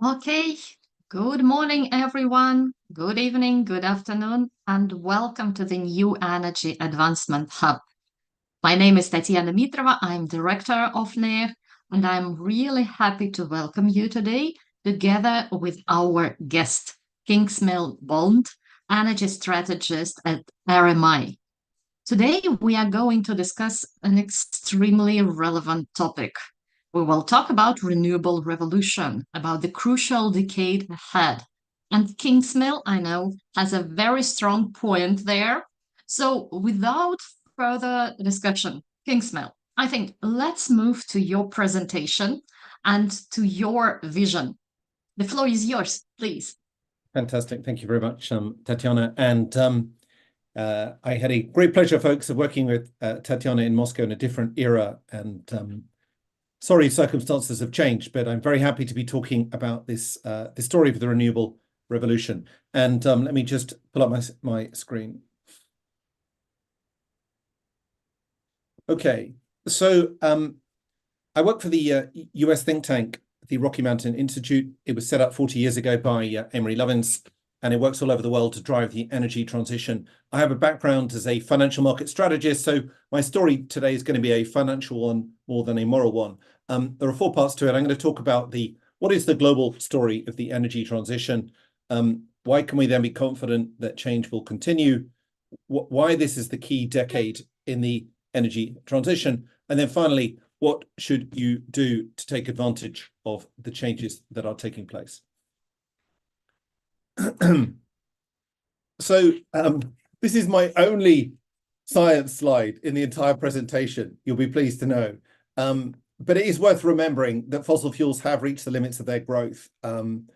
Okay, good morning, everyone. Good evening, good afternoon, and welcome to the New Energy Advancement Hub. My name is Tatiana Mitrova. I'm Director of NEAH, and I'm really happy to welcome you today together with our guest, Kingsmill Bond, Energy Strategist at RMI. Today, we are going to discuss an extremely relevant topic. We will talk about renewable revolution, about the crucial decade ahead. And Kingsmill, I know, has a very strong point there. So without further discussion, Kingsmill, I think let's move to your presentation and to your vision. The floor is yours, please. Fantastic. Thank you very much, Tatiana. And I had a great pleasure, folks, of working with Tatiana in Moscow in a different era. And sorry, circumstances have changed, but I'm very happy to be talking about this story of the renewable revolution. And let me just pull up my screen. Okay, so I work for the US think tank, the Rocky Mountain Institute. It was set up 40 years ago by Amory Lovins, and it works all over the world to drive the energy transition. I have a background as a financial market strategist, so my story today is going to be a financial one more than a moral one. There are four parts to it. I'm going to talk about what is the global story of the energy transition? Why can we then be confident that change will continue? Why this is the key decade in the energy transition? And then finally, what should you do to take advantage of the changes that are taking place? So this is my only science slide in the entire presentation, you'll be pleased to know. But it is worth remembering that fossil fuels have reached the limits of their growth. And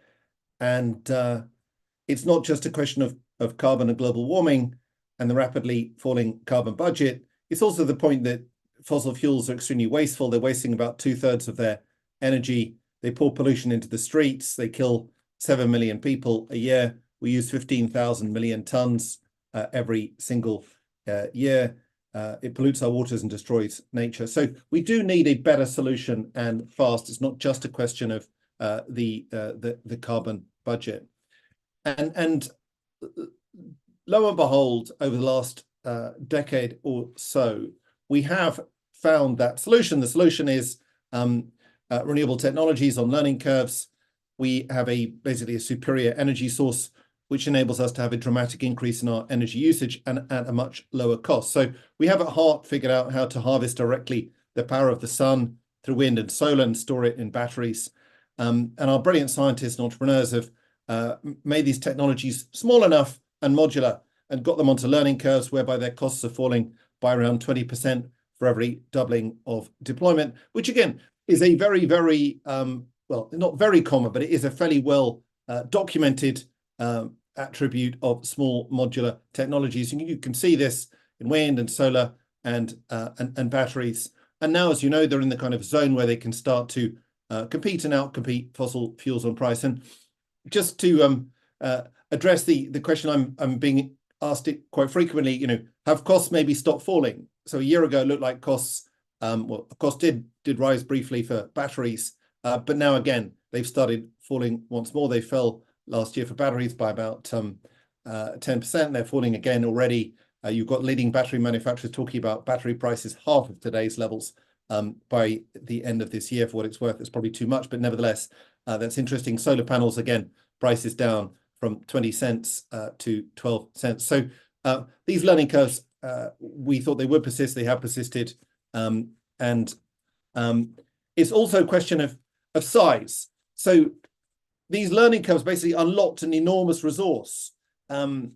it's not just a question of carbon and global warming and the rapidly falling carbon budget. It's also the point that fossil fuels are extremely wasteful. They're wasting about 2/3 of their energy. They pour pollution into the streets. They kill 7 million people a year. We use 15,000 million tons every single year. It pollutes our waters and destroys nature. So we do need a better solution, and fast. It's not just a question of the carbon budget. And lo and behold, over the last decade or so, we have found that solution. The solution is renewable technologies on learning curves. We have basically a superior energy source, which enables us to have a dramatic increase in our energy usage and at a much lower cost. So we have at heart figured out how to harvest directly the power of the sun through wind and solar and store it in batteries. And our brilliant scientists and entrepreneurs have made these technologies small enough and modular and got them onto learning curves whereby their costs are falling by around 20% for every doubling of deployment, which again is a very, very, well, not very common, but it is a fairly well documented attribute of small modular technologies. And you can see this in wind and solar and batteries. And now, as you know, they're in the kind of zone where they can start to compete and outcompete fossil fuels on price. And just to address the question I'm being asked it quite frequently, have costs maybe stopped falling? So a year ago, it looked like costs, well, costs did rise briefly for batteries, but now again, they've started falling once more. They fell last year for batteries by about 10%. They're falling again already. You've got leading battery manufacturers talking about battery prices half of today's levels by the end of this year. For what it's worth, it's probably too much, but nevertheless, that's interesting. Solar panels, again, prices down from 20 cents to 12 cents. So these learning curves, we thought they would persist. They have persisted. And it's also a question of size. So these learning curves basically unlocked an enormous resource. And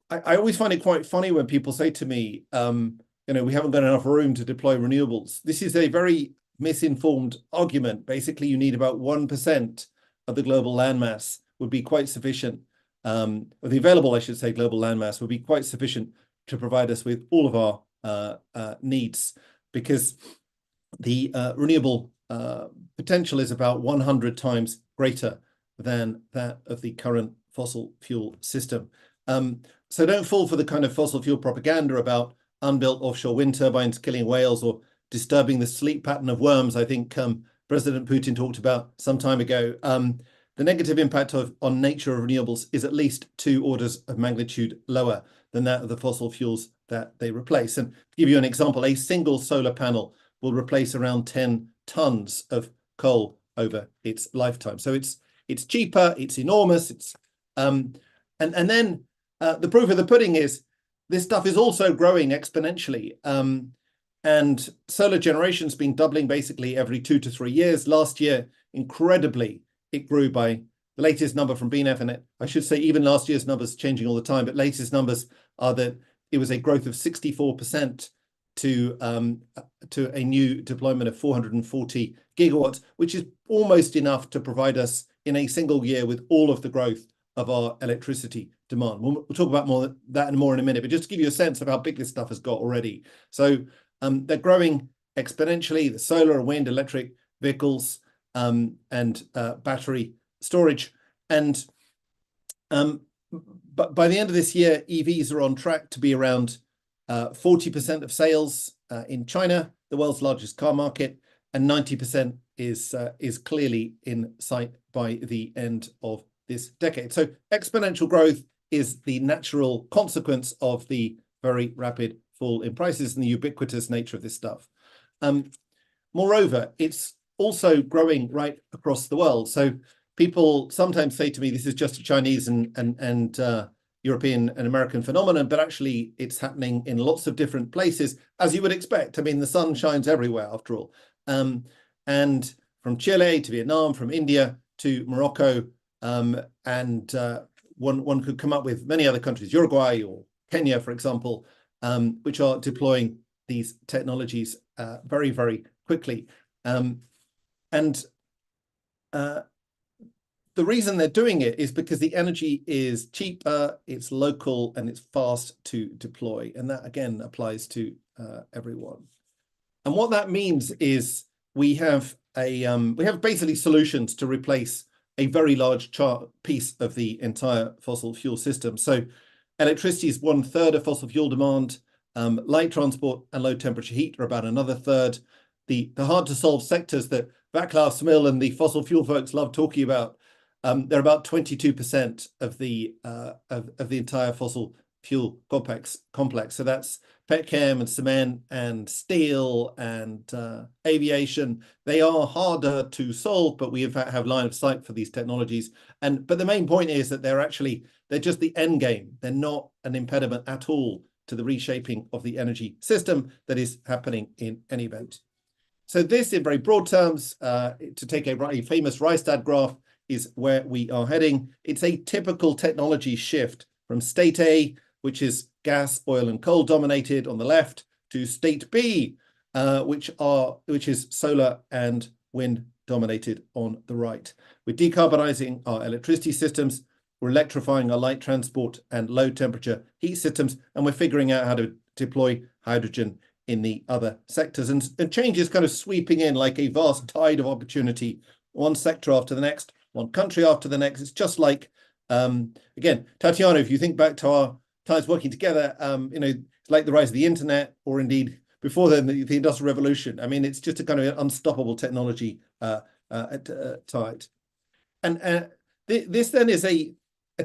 I always find it quite funny when people say to me, we haven't got enough room to deploy renewables. This is a very misinformed argument. Basically, you need about 1% of the global landmass would be quite sufficient. Or the available, I should say, global landmass would be quite sufficient to provide us with all of our needs, because the renewable potential is about 100 times greater than that of the current fossil fuel system. So don't fall for the kind of fossil fuel propaganda about unbuilt offshore wind turbines killing whales or disturbing the sleep pattern of worms. I think President Putin talked about some time ago. The negative impact on nature of renewables is at least 2 orders of magnitude lower than that of the fossil fuels that they replace. And to give you an example, a single solar panel will replace around 10 tons of coal over its lifetime. So it's cheaper, it's enormous. And then the proof of the pudding is this stuff is also growing exponentially. And solar generation's been doubling basically every 2 to 3 years. Last year, incredibly, it grew by the latest number from BNEF, and I should say even last year's numbers changing all the time, but latest numbers are that it was a growth of 64% to a new deployment of 440 gigawatts, which is almost enough to provide us in a single year with all of the growth of our electricity demand. We'll talk about that more in a minute, but just to give you a sense of how big this stuff has got already. So they're growing exponentially, the solar and wind, electric vehicles, and battery storage. And but by the end of this year, EVs are on track to be around 40% of sales in China, the world's largest car market, and 90% is clearly in sight by the end of this decade. So exponential growth is the natural consequence of the very rapid fall in prices and the ubiquitous nature of this stuff. Moreover, it's also growing right across the world. So people sometimes say to me, this is just a Chinese and European and American phenomenon, but actually it's happening in lots of different places, as you would expect. I mean, the sun shines everywhere, after all. And from Chile to Vietnam, from India to Morocco, and one could come up with many other countries, Uruguay or Kenya, for example, which are deploying these technologies very, very quickly. The reason they're doing it is because the energy is cheaper, it's local, and it's fast to deploy. And that, again, applies to everyone. And what that means is we have basically solutions to replace a very large piece of the entire fossil fuel system. So electricity is 1/3 of fossil fuel demand. Light transport and low temperature heat are about another third. The hard to solve sectors that Václav Smil and the fossil fuel folks love talking about, they're about 22% of the entire fossil fuel complex. So that's petchem and cement and steel and aviation. They are harder to solve, but we have line of sight for these technologies. But the main point is that they're just the end game. They're not an impediment at all to the reshaping of the energy system that is happening in any event. So this, in very broad terms, to take a famous Rystad graph, is where we are heading. It's a typical technology shift from state A, which is gas, oil, and coal dominated on the left, to state B, which is solar and wind dominated on the right. We're decarbonizing our electricity systems, we're electrifying our light transport and low temperature heat systems, and we're figuring out how to deploy hydrogen in the other sectors. And change is kind of sweeping in like a vast tide of opportunity, one sector after the next, one country after the next. It's just like, again, Tatiana, if you think back to our times working together, it's like the rise of the internet, or indeed before then, the Industrial Revolution. I mean, it's just a kind of unstoppable technology tide. And this then is a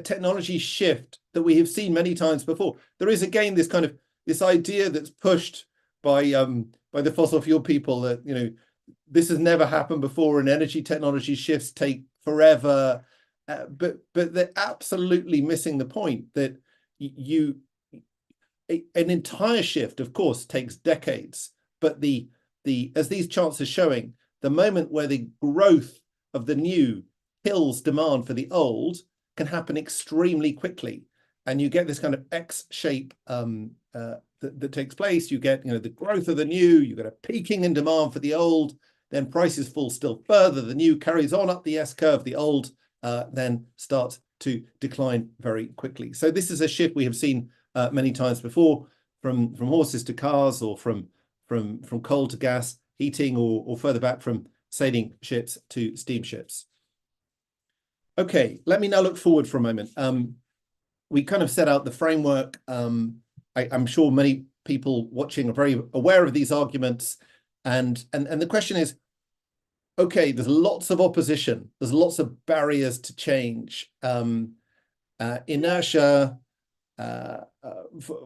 technology shift that we have seen many times before. There is, again, this idea that's pushed by the fossil fuel people that, this has never happened before, and energy technology shifts take forever. But they're absolutely missing the point that an entire shift, of course, takes decades. But as these charts are showing, the moment where the growth of the new kills demand for the old can happen extremely quickly, and you get this kind of X shape that takes place. You get the growth of the new, you get a peaking in demand for the old, then prices fall still further, the new carries on up the S curve, the old then starts to decline very quickly. So this is a shift we have seen many times before, from horses to cars, or from coal to gas heating, or further back from sailing ships to steamships. Okay, let me now look forward for a moment. We kind of set out the framework. I'm sure many people watching are very aware of these arguments, and the question is, okay, there's lots of opposition. There's lots of barriers to change. Inertia,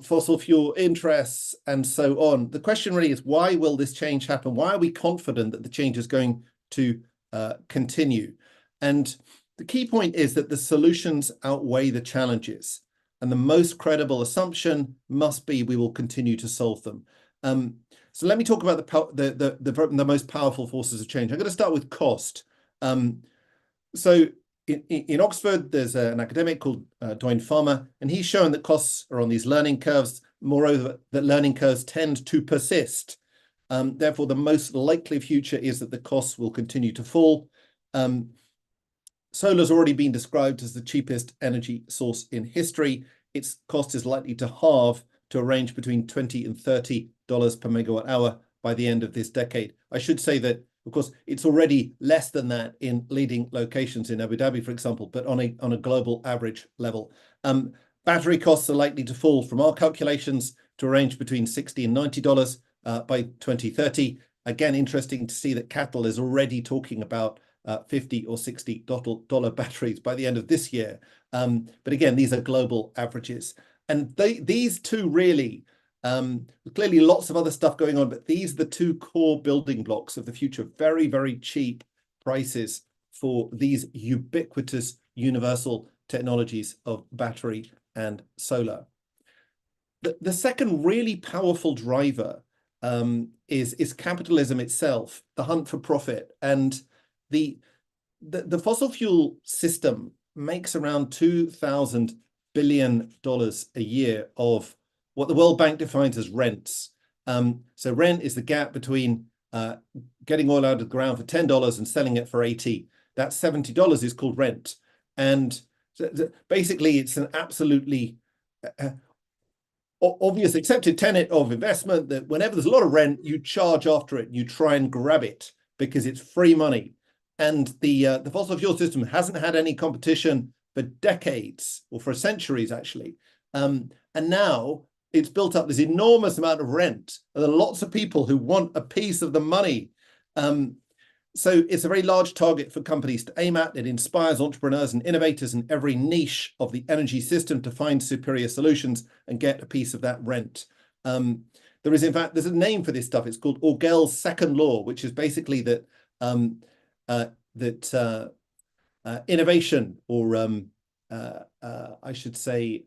fossil fuel interests, and so on. The question really is, why will this change happen? Why are we confident that the change is going to continue? And the key point is that the solutions outweigh the challenges. And the most credible assumption must be we will continue to solve them. So let me talk about the most powerful forces of change. I'm going to start with cost. So in Oxford, there's an academic called Doyne Farmer, and he's shown that costs are on these learning curves. Moreover, that learning curves tend to persist. Therefore, the most likely future is that the costs will continue to fall. Solar has already been described as the cheapest energy source in history. Its cost is likely to halve to a range between $20 and $30 per megawatt hour by the end of this decade. I should say that, of course, it's already less than that in leading locations in Abu Dhabi, for example, but on a global average level. Battery costs are likely to fall from our calculations to a range between $60 and $90 by 2030. Again, interesting to see that CATL is already talking about $50 or $60 batteries by the end of this year. But again, these are global averages. And these two really, clearly lots of other stuff going on, but these are the two core building blocks of the future. Very, very cheap prices for these ubiquitous universal technologies of battery and solar. The second really powerful driver is capitalism itself, the hunt for profit. And the fossil fuel system makes around $2,000 billion a year of what the World Bank defines as rents. So rent is the gap between getting oil out of the ground for $10 and selling it for $80. That $70 is called rent. And basically, it's an absolutely obvious accepted tenet of investment that whenever there's a lot of rent, you charge after it. You try and grab it because it's free money. And the fossil fuel system hasn't had any competition for decades, or for centuries, actually. And now it's built up this enormous amount of rent. And there are lots of people who want a piece of the money. So it's a very large target for companies to aim at. It inspires entrepreneurs and innovators in every niche of the energy system to find superior solutions and get a piece of that rent. There is, in fact, there's a name for this stuff. It's called Orgel's second law, which is basically that innovation, or I should say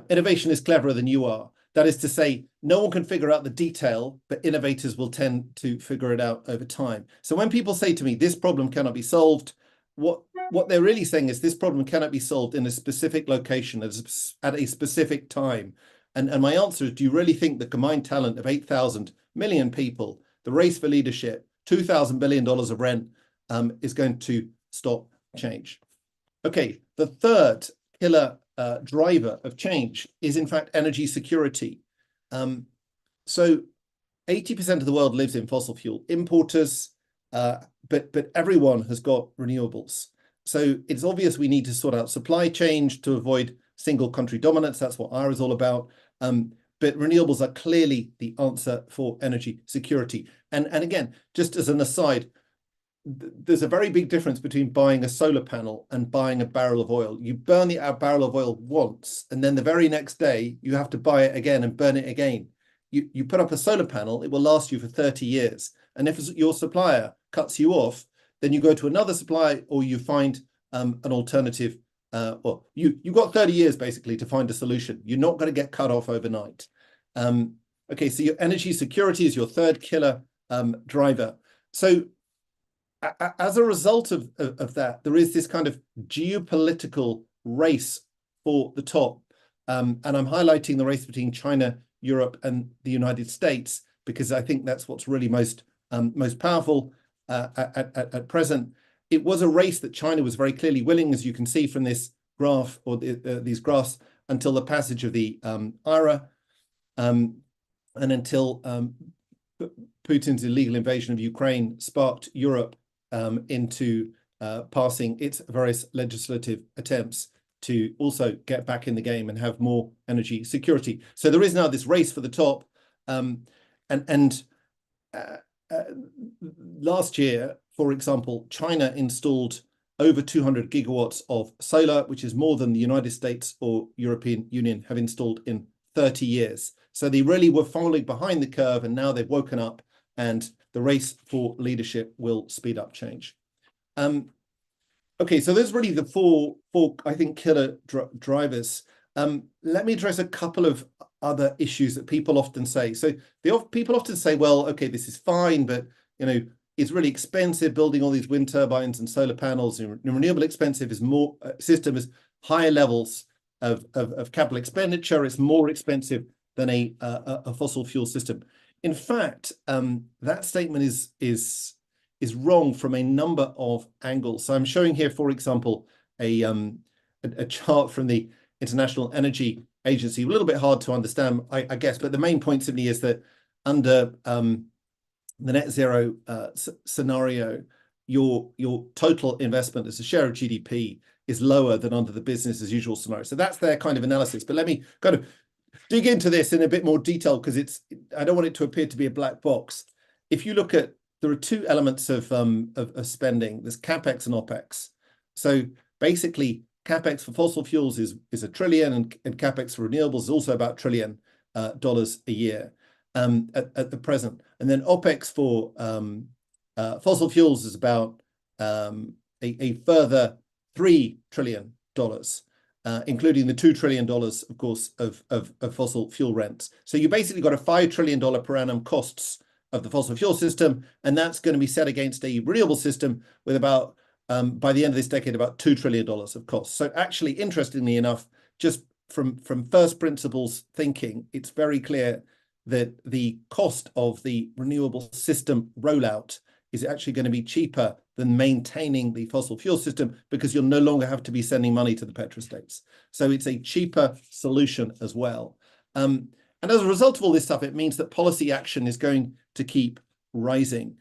innovation is cleverer than you are. That is to say, no one can figure out the detail, but innovators will tend to figure it out over time. So when people say to me, this problem cannot be solved, what they're really saying is this problem cannot be solved in a specific location at a specific time. And my answer is, do you really think the combined talent of 8,000 million people, the race for leadership, $2,000 billion of rent is going to stop change? Okay, the third killer driver of change is, in fact, energy security. So 80% of the world lives in fossil fuel importers, but everyone has got renewables. So it's obvious we need to sort out supply chain to avoid single country dominance. That's what IRA is all about. But renewables are clearly the answer for energy security. And again, just as an aside, there's a very big difference between buying a solar panel and buying a barrel of oil. You burn the barrel of oil once, and then the very next day, you have to buy it again and burn it again. You put up a solar panel, it will last you for 30 years. And if your supplier cuts you off, then you go to another supplier, or you find an alternative. Well, you've got 30 years basically to find a solution. You're not going to get cut off overnight. Okay, so your energy security is your third killer driver. So as a result of that, there is this kind of geopolitical race for the top. And I'm highlighting the race between China, Europe, and the United States, because I think that's what's really most powerful at present. It was a race that China was very clearly winning, as you can see from this graph, or these graphs, until the passage of the IRA, and until Putin's illegal invasion of Ukraine sparked Europe into passing its various legislative attempts to also get back in the game and have more energy security. So there is now this race for the top, and last year, for example, China installed over 200 gigawatts of solar, which is more than the United States or European Union have installed in 30 years. So they really were falling behind the curve, and now they've woken up, and the race for leadership will speed up change. Okay, so there's really the four I think, killer drivers. Let me address a couple of other issues that people often say. So people often say, well, okay, this is fine, but it's really expensive building all these wind turbines and solar panels. Renewable expensive is more system is higher levels of capital expenditure. It's more expensive than a fossil fuel system. In fact, that statement is wrong from a number of angles. So I'm showing here, for example, a chart from the International Energy Agency. A little bit hard to understand, I guess, but the main point simply is that under the net zero scenario, your total investment as a share of GDP is lower than under the business as usual scenario. So that's their kind of analysis. But let me kind of dig into this in a bit more detail, because I don't want it to appear to be a black box. If you look at, there are two elements of spending. There's CapEx and OpEx. So basically, CapEx for fossil fuels is $1 trillion, and CapEx for renewables is also about $1 trillion a year at the present. And then OpEx for fossil fuels is about a further $3 trillion, including the $2 trillion, of course, of fossil fuel rents. So you basically got a $5 trillion per annum costs of the fossil fuel system, and that's going to be set against a renewable system with about, by the end of this decade, about $2 trillion of costs. So actually, interestingly enough, just from first principles thinking, it's very clear that the cost of the renewable system rollout is actually going to be cheaper than maintaining the fossil fuel system, because you'll no longer have to be sending money to the petrostates. So it's a cheaper solution as well. And as a result of all this stuff, it means that policy action is going to keep rising.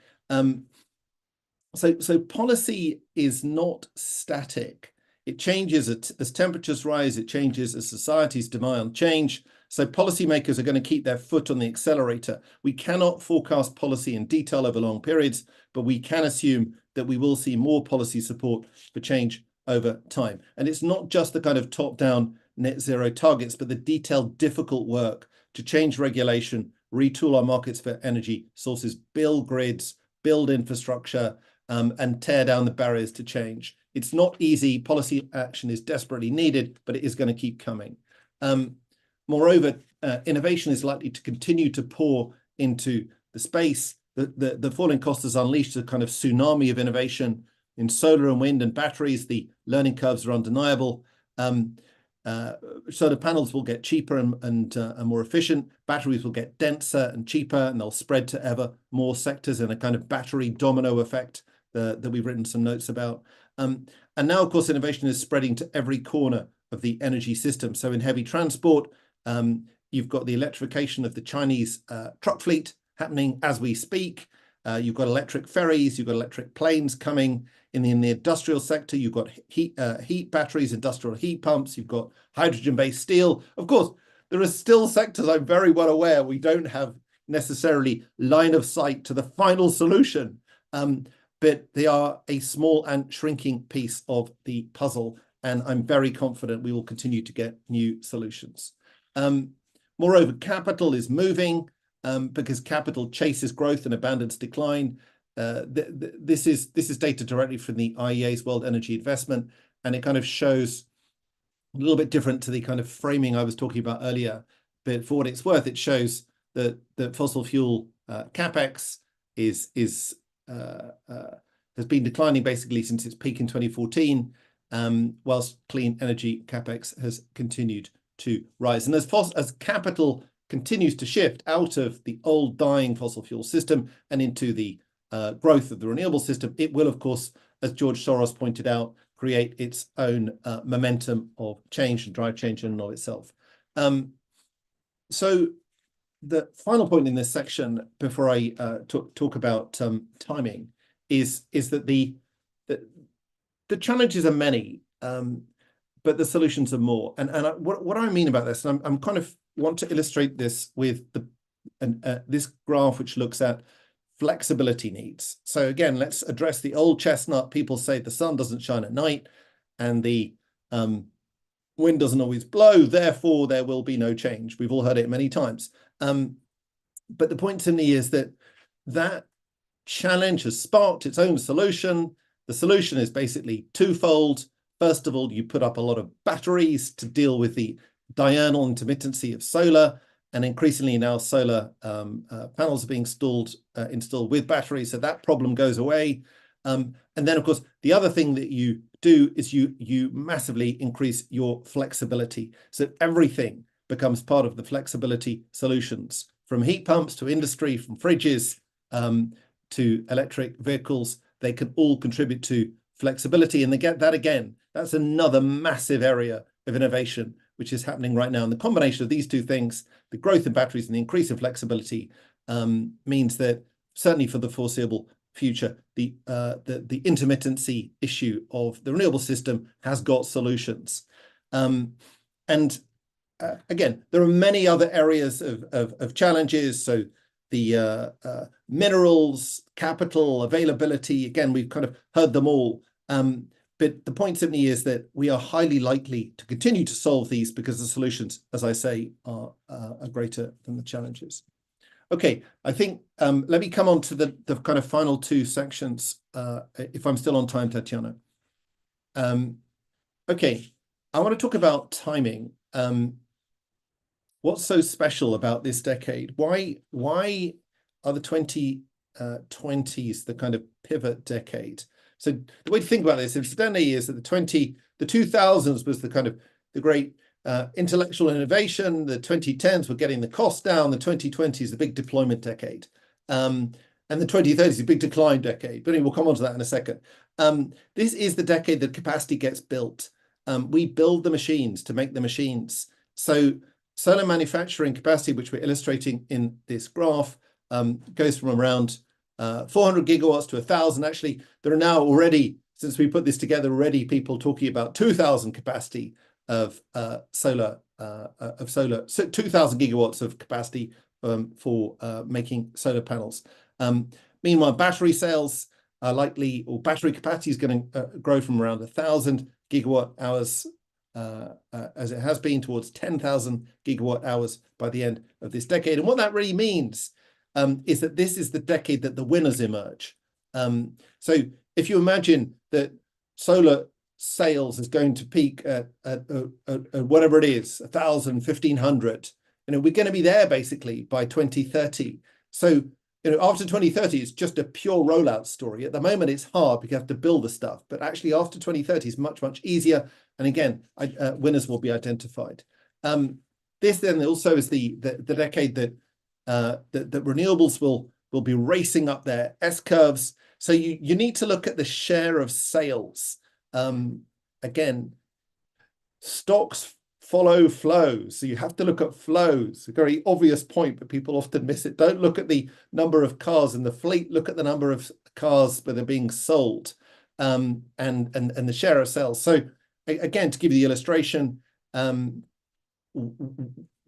So policy is not static. It changes as temperatures rise, it changes as societies demand change. So policymakers are going to keep their foot on the accelerator. We cannot forecast policy in detail over long periods, but we can assume that we will see more policy support for change over time. And it's not just the kind of top-down net zero targets, but the detailed, difficult work to change regulation, retool our markets for energy sources, build grids, build infrastructure, and tear down the barriers to change. It's not easy. Policy action is desperately needed, but it is going to keep coming. Moreover, innovation is likely to continue to pour into the space. The falling cost has unleashed a kind of tsunami of innovation in solar and wind and batteries. The learning curves are undeniable. Solar panels will get cheaper and more efficient. Batteries will get denser and cheaper, and they'll spread to ever more sectors in a kind of battery domino effect that we've written some notes about. And now, of course, innovation is spreading to every corner of the energy system. So in heavy transport, you've got the electrification of the Chinese truck fleet happening as we speak. You've got electric ferries, you've got electric planes coming. In the industrial sector, you've got heat batteries, industrial heat pumps, you've got hydrogen-based steel. Of course, there are still sectors, I'm very well aware, we don't have necessarily line of sight to the final solution, but they are a small and shrinking piece of the puzzle, and I'm very confident we will continue to get new solutions. Moreover, capital is moving because capital chases growth and abandons decline. This is data directly from the IEA's World Energy Investment, and it kind of shows a little bit different to the kind of framing I was talking about earlier. But for what it's worth, it shows that fossil fuel capex has been declining basically since its peak in 2014, whilst clean energy capex has continued to rise. And as capital continues to shift out of the old dying fossil fuel system and into the growth of the renewable system, it will, of course, as George Soros pointed out, create its own momentum of change and drive change in and of itself. So the final point in this section, before I talk about timing, is that the challenges are many, but the solutions are more. And what I mean about this, and I'm kind of want to illustrate this with this graph, which looks at flexibility needs. So again, let's address the old chestnut. People say the sun doesn't shine at night and the wind doesn't always blow, therefore there will be no change. We've all heard it many times. But the point to me is that that challenge has sparked its own solution. The solution is basically twofold. First of all, you put up a lot of batteries to deal with the diurnal intermittency of solar, and increasingly now solar panels are being installed with batteries, so that problem goes away. And then, of course, the other thing that you do is you massively increase your flexibility. So everything becomes part of the flexibility solutions, from heat pumps to industry, from fridges to electric vehicles. They can all contribute to flexibility, and they get that again. That's another massive area of innovation which is happening right now. And the combination of these two things, the growth in batteries and the increase in flexibility, means that certainly for the foreseeable future, the intermittency issue of the renewable system has got solutions. Again, there are many other areas of challenges. So the minerals, capital, availability, again, we've kind of heard them all. But the point simply is that we are highly likely to continue to solve these because the solutions, as I say, are greater than the challenges. Okay, I think let me come on to the kind of final two sections, if I'm still on time, Tatiana. Okay, I want to talk about timing. What's so special about this decade? Why are the 2020s the kind of pivot decade? So the way to think about this, incidentally, is that the 2000s was the kind of the great intellectual innovation. The 2010s were getting the costs down. The 2020s, the big deployment decade. And the 2030s, the big decline decade. But anyway, we'll come on to that in a second. This is the decade that capacity gets built. We build the machines to make the machines. So solar manufacturing capacity, which we're illustrating in this graph, goes from around 400 gigawatts to 1,000. Actually, there are now already, since we put this together, already people talking about 2,000 capacity of solar, so 2,000 gigawatts of capacity for making solar panels. Meanwhile, battery sales are likely, or battery capacity is going to grow from around 1,000 gigawatt hours as it has been towards 10,000 gigawatt hours by the end of this decade. And what that really means is that this is the decade that the winners emerge. So if you imagine that solar sales is going to peak at whatever it is, 1,000, 1,500, we're going to be there basically by 2030. So after 2030, it's just a pure rollout story. At the moment, it's hard because you have to build the stuff, but actually after 2030 is much, much easier. And again, winners will be identified. This then also is the decade that renewables will be racing up their S-curves. So you need to look at the share of sales. Again, stocks follow flows. So you have to look at flows, a very obvious point, but people often miss it. Don't look at the number of cars in the fleet, look at the number of cars that are being sold, and the share of sales. So again, to give you the illustration,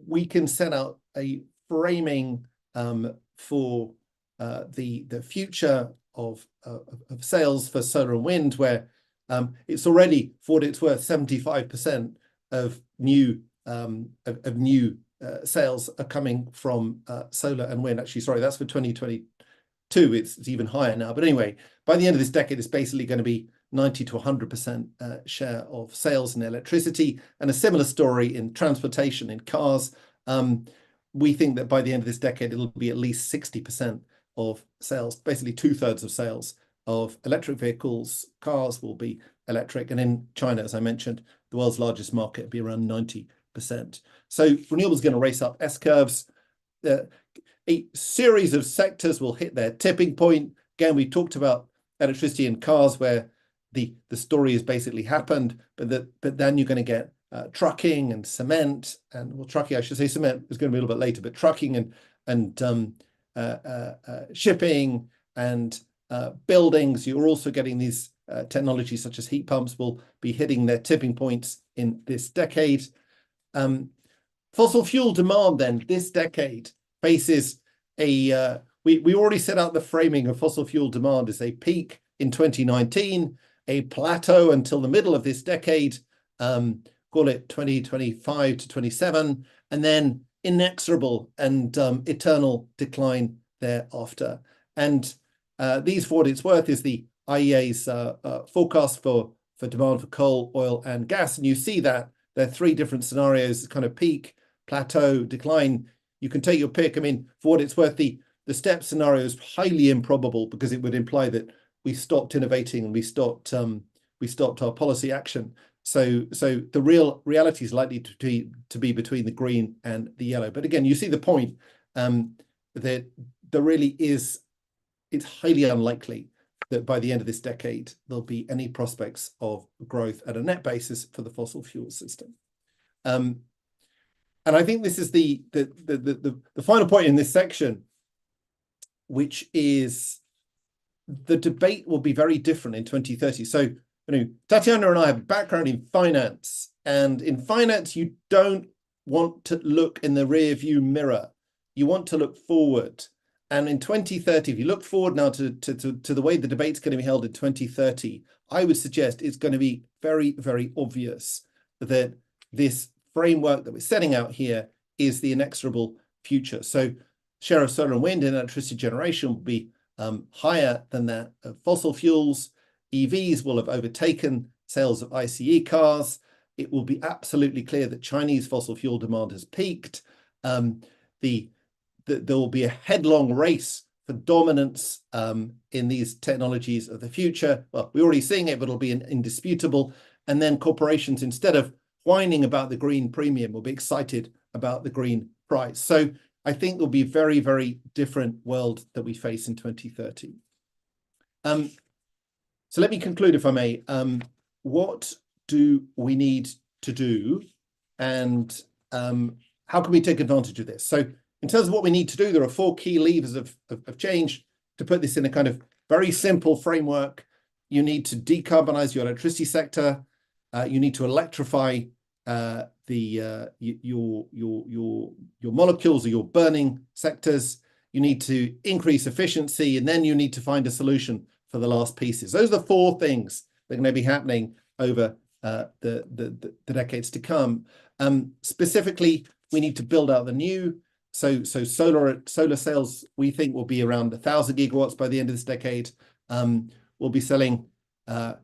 we can set out a framing for the future of sales for solar and wind, where it's already, for what it's worth, 75% of new sales are coming from solar and wind. Actually, sorry, that's for 2022. It's even higher now. But anyway, by the end of this decade, it's basically going to be 90 to 100% share of sales in electricity, and a similar story in transportation, in cars. We think that by the end of this decade, it'll be at least 60% of sales, basically 2/3 of sales of electric vehicles. Cars will be electric. And in China, as I mentioned, the world's largest market will be around 90%. So renewables are going to race up S-curves. A series of sectors will hit their tipping point. Again, we talked about electricity and cars, where the story has basically happened, but then you're going to get trucking and cement, and well, trucking, I should say cement is going to be a little bit later, but trucking and shipping and buildings. You're also getting these technologies such as heat pumps will be hitting their tipping points in this decade. Fossil fuel demand then this decade faces we already set out the framing of fossil fuel demand as a peak in 2019, a plateau until the middle of this decade, call it 2025 to 27, and then inexorable and eternal decline thereafter. And these, for what it's worth, is the IEA's forecast for demand for coal, oil, and gas. And you see that there are three different scenarios: kind of peak, plateau, decline. You can take your pick. I mean, for what it's worth, the step scenario is highly improbable because it would imply that we stopped innovating and we stopped our policy action. So the reality is likely to be between the green and the yellow. But again, you see the point that there really is. It's highly unlikely that by the end of this decade there'll be any prospects of growth at a net basis for the fossil fuel system. And I think this is the final point in this section, which is the debate will be very different in 2030. So, Tatiana and I have a background in finance, and in finance, you don't want to look in the rear view mirror. You want to look forward. And in 2030, if you look forward now to the way the debate's going to be held in 2030, I would suggest it's going to be very, very obvious that this framework that we're setting out here is the inexorable future. So share of solar and wind in electricity generation will be higher than that of fossil fuels. EVs will have overtaken sales of ICE cars. It will be absolutely clear that Chinese fossil fuel demand has peaked. There will be a headlong race for dominance in these technologies of the future. Well, we're already seeing it, but it'll be indisputable. And then corporations, instead of whining about the green premium, will be excited about the green price. So I think there'll be a very, very different world that we face in 2030. So let me conclude, if I may. What do we need to do, and how can we take advantage of this? So in terms of what we need to do, there are four key levers of change. To put this in a kind of very simple framework, you need to decarbonize your electricity sector. You need to electrify your molecules or your burning sectors. You need to increase efficiency, and then you need to find a solution for the last pieces. Those are the four things that are going to be happening over the decades to come. Specifically, we need to build out the new. So solar sales, we think, will be around 1,000 gigawatts by the end of this decade. We'll be selling 8,000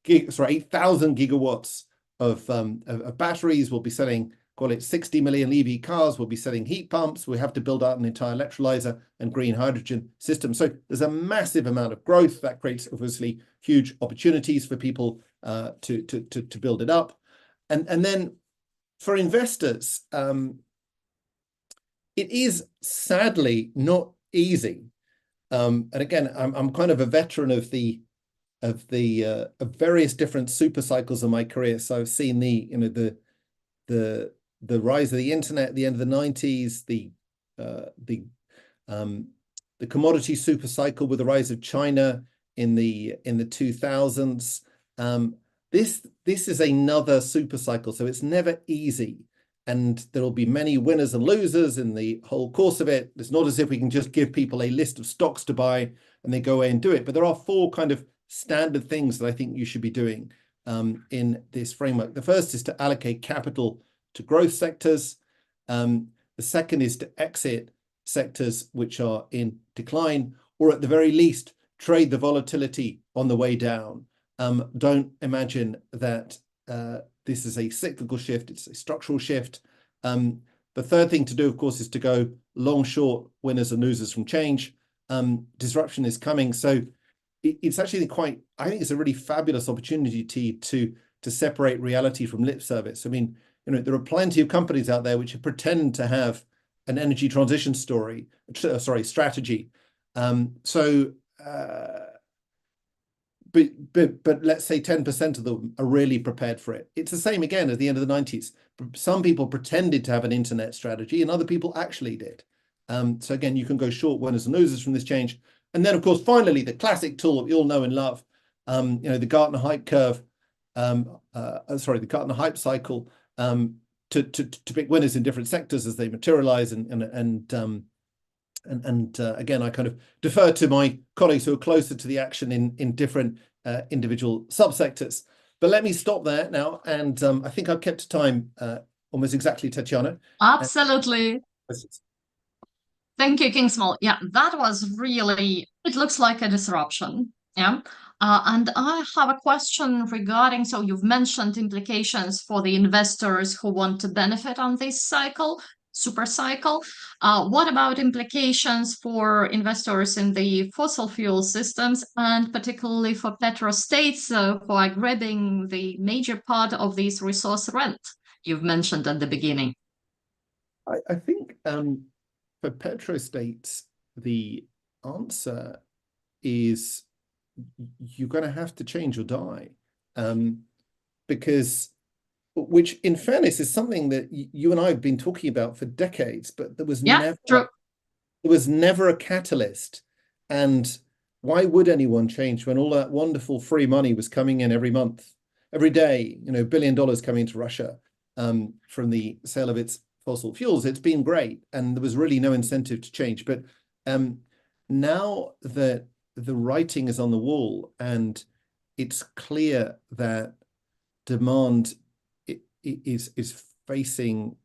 gigawatts of batteries. We'll be selling, call it 60 million EV cars. We'll be selling heat pumps. We have to build out an entire electrolyzer and green hydrogen system. So there's a massive amount of growth that creates, obviously, huge opportunities for people to build it up. And then for investors, it is sadly not easy. And again, I'm kind of a veteran of various different super cycles of my career. So I've seen the rise of the internet at the end of the 90s, the commodity super cycle with the rise of China in the 2000s. This is another super cycle, so it's never easy, and there will be many winners and losers in the whole course of it. It's not as if we can just give people a list of stocks to buy and they go away and do it, but there are four kind of standard things that I think you should be doing in this framework. The first is to allocate capital to growth sectors. The second is to exit sectors which are in decline, or at the very least, trade the volatility on the way down. Don't imagine that this is a cyclical shift, it's a structural shift. The third thing to do, of course, is to go long, short, winners and losers from change. Disruption is coming. So it's actually I think it's a really fabulous opportunity to separate reality from lip service. I mean, there are plenty of companies out there which pretend to have an energy transition strategy. But let's say 10% of them are really prepared for it. It's the same again at the end of the 90s. Some people pretended to have an internet strategy and other people actually did. So again, you can go short winners and losers from this change. And then, of course, finally, the classic tool that we all know and love, the Gartner hype curve, the Gartner hype cycle, to pick winners in different sectors as they materialize, and again, I kind of defer to my colleagues who are closer to the action in different individual subsectors. But let me stop there now, and I think I've kept time almost exactly, Tatiana. Absolutely. Thank you, Kingsmill. Yeah, that was really, it looks like a disruption. Yeah. And I have a question regarding, so you've mentioned implications for the investors who want to benefit on this cycle, super cycle. What about implications for investors in the fossil fuel systems, and particularly for petrostates who are grabbing the major part of this resource rent you've mentioned at the beginning? I think for petrostates, the answer is you're going to have to change or die, because, which in fairness is something that you and I have been talking about for decades, but there was never a catalyst. And why would anyone change when all that wonderful free money was coming in every month, every day, $1 billion coming into Russia from the sale of its fossil fuels? It's been great, and there was really no incentive to change. But now that the writing is on the wall and it's clear that demand is facing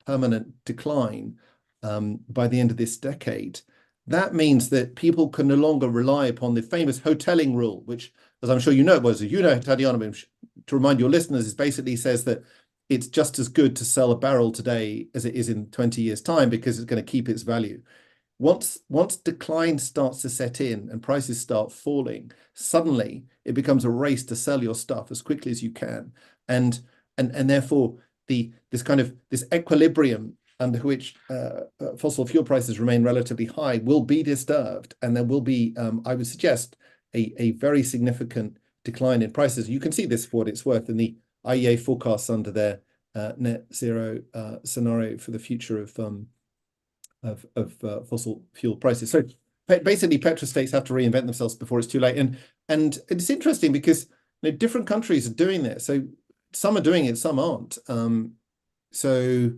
permanent decline by the end of this decade, that means that people can no longer rely upon the famous hoteling rule, which, as I'm sure you know, Tatiana, to remind your listeners, is basically says that it's just as good to sell a barrel today as it is in 20 years' time, because it's going to keep its value. Once decline starts to set in and prices start falling, suddenly it becomes a race to sell your stuff as quickly as you can, and therefore this equilibrium under which fossil fuel prices remain relatively high will be disturbed, and there will be, I would suggest, a very significant decline in prices. You can see this for what it's worth in the IEA forecasts under their net zero scenario for the future of fossil fuel prices. So basically, petrostates have to reinvent themselves before it's too late. And it's interesting because different countries are doing this. So some are doing it, some aren't. So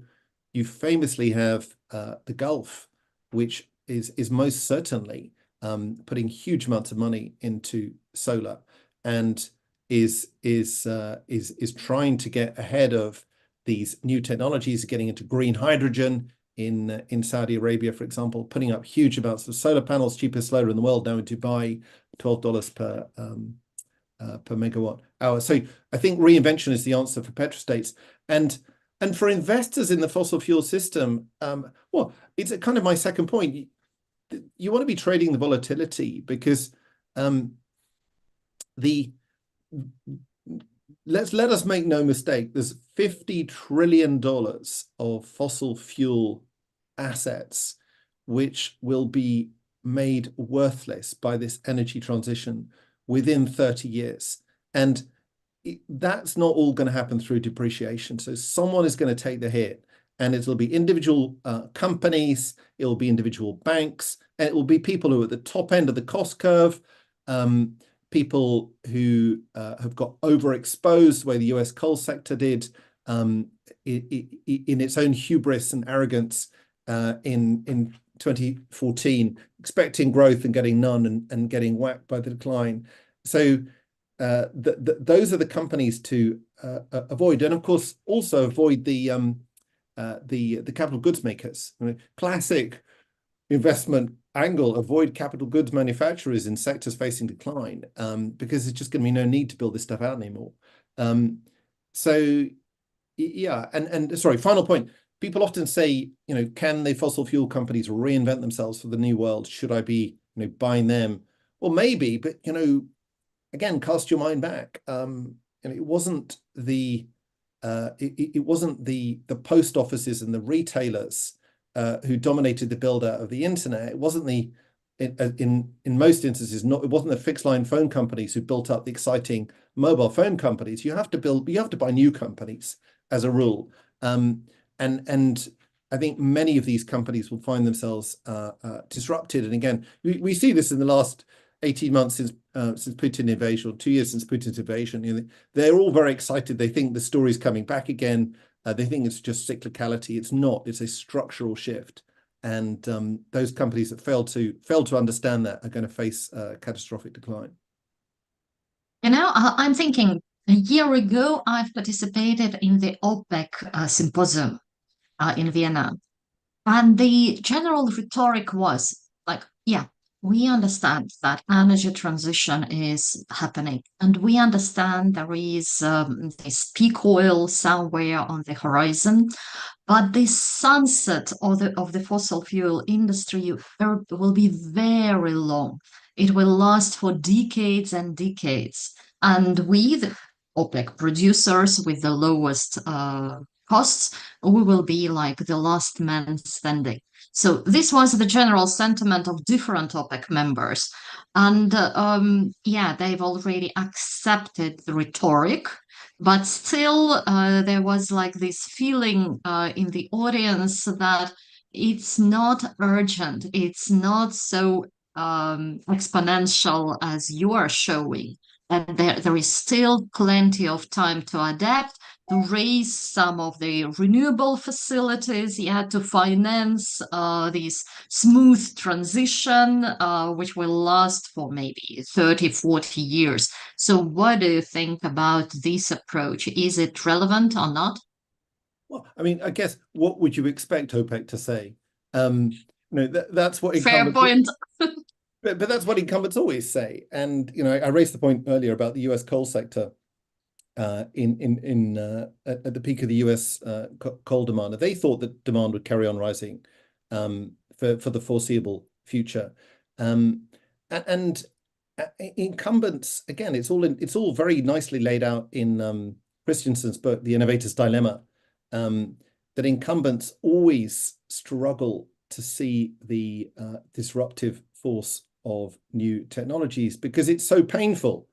you famously have the Gulf, which is most certainly putting huge amounts of money into solar, and is trying to get ahead of these new technologies, getting into green hydrogen in Saudi Arabia, for example, putting up huge amounts of solar panels, cheapest solar in the world now in Dubai, $12 per megawatt hour. So I think reinvention is the answer for petrostates, and for investors in the fossil fuel system. Well, it's a kind of my second point. You want to be trading the volatility, because let us make no mistake, there's $50 trillion of fossil fuel assets which will be made worthless by this energy transition within 30 years. And that's not all going to happen through depreciation. So someone is going to take the hit, and it'll be individual companies, it'll be individual banks, and it will be people who are at the top end of the cost curve, people who have got overexposed the way the US coal sector did in its own hubris and arrogance in 2014, expecting growth and getting none, and getting whacked by the decline. So those are the companies to avoid, and of course also avoid the capital goods makers. Classic investment angle: avoid capital goods manufacturers in sectors facing decline, because there's just going to be no need to build this stuff out anymore. So yeah, and sorry, final point. People often say, can the fossil fuel companies reinvent themselves for the new world? Should I be, buying them? Well, maybe, but again, cast your mind back. It wasn't the post offices and the retailers who dominated the build out of the internet. It wasn't in most instances, it wasn't the fixed line phone companies who built up the exciting mobile phone companies. You have to buy new companies as a rule. And I think many of these companies will find themselves disrupted. And again, we see this in the last 18 months since Putin invasion, or 2 years since Putin's invasion. They're all very excited. They think the story's coming back again. They think it's just cyclicality. It's not. It's a structural shift. And those companies that fail to understand that are going to face catastrophic decline. I'm thinking a year ago, I've participated in the OPEC symposium in Vienna. And the general rhetoric was like, yeah, we understand that energy transition is happening, and we understand there is this peak oil somewhere on the horizon, but the sunset of the fossil fuel industry will be very long. It will last for decades and decades. And we, the OPEC producers with the lowest costs, we will be like the last man standing. So this was the general sentiment of different OPEC members. And yeah, they've already accepted the rhetoric, but still there was like this feeling in the audience that it's not urgent, it's not so exponential as you are showing. And there is still plenty of time to adapt, to raise some of the renewable facilities, yeah, to finance this smooth transition, which will last for maybe 30, 40 years. So what do you think about this approach? Is it relevant or not? Well, I mean, I guess what would you expect OPEC to say? That's what Fair point. But that's what incumbents always say. And I raised the point earlier about the US coal sector at the peak of the US coal demand. They thought that demand would carry on rising for the foreseeable future. And incumbents, again, it's all very nicely laid out in Christensen's book, The Innovator's Dilemma, that incumbents always struggle to see the disruptive force of new technologies because it's so painful.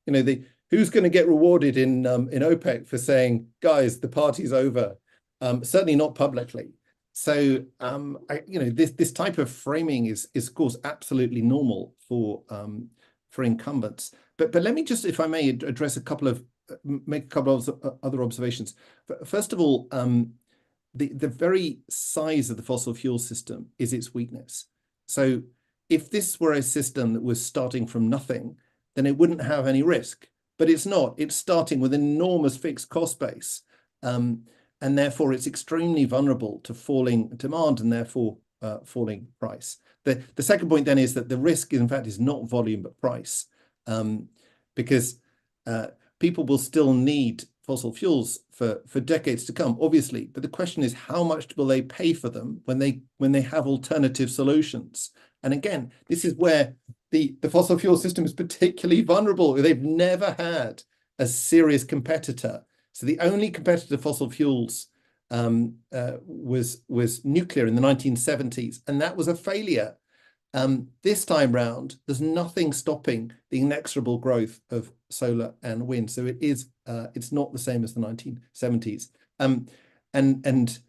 Who's going to get rewarded in OPEC for saying, guys, the party's over? Certainly not publicly. So this type of framing is of course absolutely normal for incumbents. But let me just, if I may, address make a couple of other observations. First of all, the very size of the fossil fuel system is its weakness. So if this were a system that was starting from nothing, then it wouldn't have any risk. But it's not. It's starting with an enormous fixed cost base. And therefore, it's extremely vulnerable to falling demand and therefore falling price. The second point then is that the risk, in fact, is not volume but price, because people will still need fossil fuels for decades to come, obviously. But the question is, how much will they pay for them when they have alternative solutions? And again, this is where the fossil fuel system is particularly vulnerable. They've never had a serious competitor. So the only competitor to fossil fuels was nuclear in the 1970s, and that was a failure. This time round, there's nothing stopping the inexorable growth of solar and wind. So it's not the same as the 1970s. And